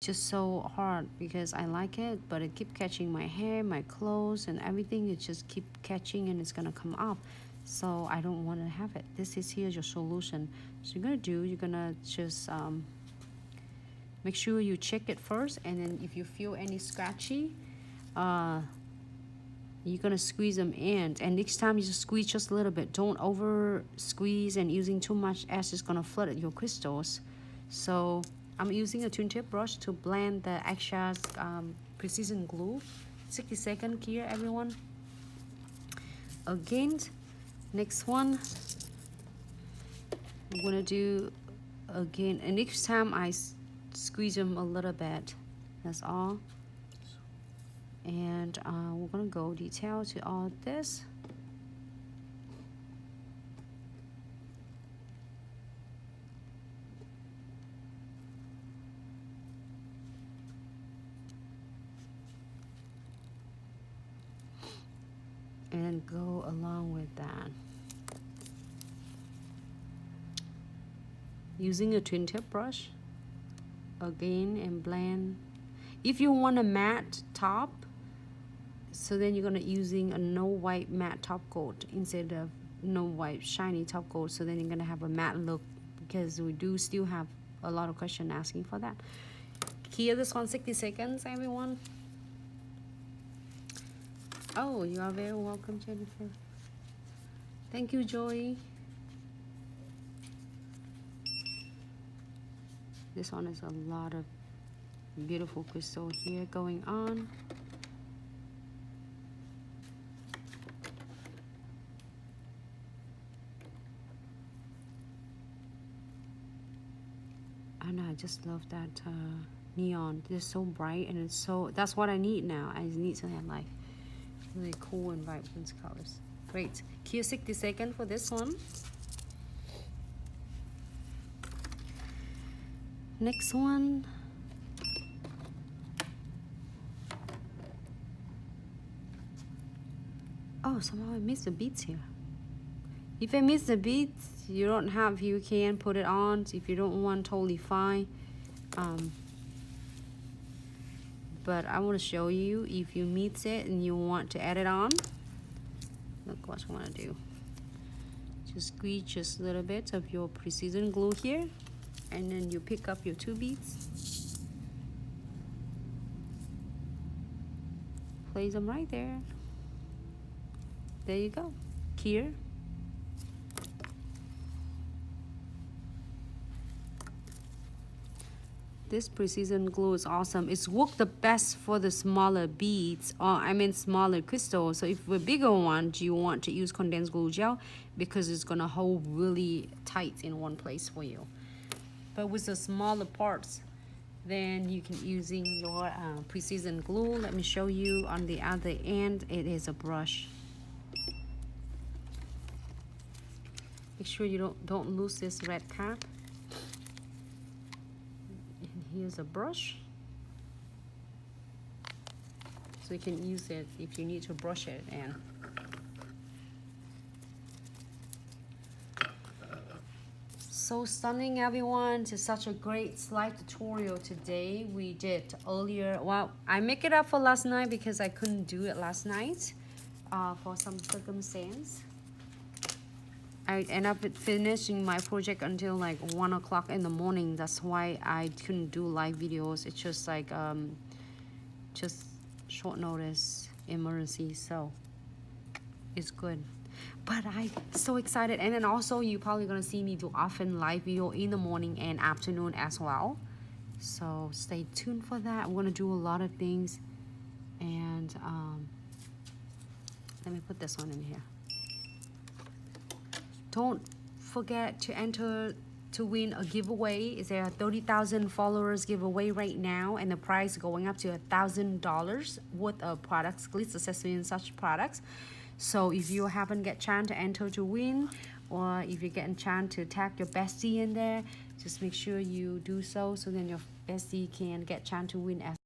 just so hard because I like it, but it keep catching my hair, my clothes, and everything. It just keep catching and it's gonna come up. So I don't want to have it. This is here's your solution. So you're gonna just make sure you check it first, and then if you feel any scratchy, you're gonna squeeze them in, and next time you just squeeze just a little bit. Don't over squeeze, and using too much as is gonna flood your crystals. So I'm using a twin tip brush to blend the extra precision glue. 60-second here, everyone. Again, next one I'm gonna do again, and each time I squeeze them a little bit. That's all. And we're gonna go detail to all this. And go along with that. Using a twin tip brush again and blend. If you want a matte top, so then you're gonna using a no white matte top coat instead of no white shiny top coat, so then you're gonna have a matte look, because we do still have a lot of questions asking for that. Here, this one 60 seconds, everyone. Oh, you are very welcome, Jennifer. Thank you, Joy. This one is a lot of beautiful crystal here going on. And I just love that neon. It's so bright, and it's so, that's what I need now. I need to have like really cool and vibrant colors. Great. Here, 60 seconds for this one. Next one. Oh, somehow I missed the beads here. If I miss the beads, you don't have, you can put it on. If you don't want, totally fine. But I want to show you, if you miss it and you want to add it on, look what I want to do. Just squeeze just a little bit of your precision glue here, and then you pick up your 2 beads, place them right there. There you go. Here. This precision glue is awesome. It's worked the best for the smaller beads, or I mean smaller crystals. So if we're bigger ones, you want to use condensed glue gel, because it's gonna hold really tight in one place for you. But with the smaller parts, then you can using your precision glue. Let me show you on the other end. It is a brush. Make sure you don't lose this red cap. Here's a brush, so you can use it if you need to brush it in. So stunning, everyone. It's such a great slide tutorial today. We did earlier, well, I make it up for last night because I couldn't do it last night for some circumstance. I end up finishing my project until like 1 o'clock in the morning. That's why I couldn't do live videos. It's just like just short notice emergency, so it's good. But I'm so excited. And then also you're probably gonna see me do often live video in the morning and afternoon as well, so stay tuned for that. I'm gonna do a lot of things. And let me put this one in here. Don't forget to enter to win a giveaway. Is there a 30,000 followers giveaway right now, and the prize going up to $1,000 worth of products, Glitz accessories and such products. So if you haven't get chance to enter to win, or if you get a chance to tag your bestie in there, just make sure you do so then your bestie can get chance to win as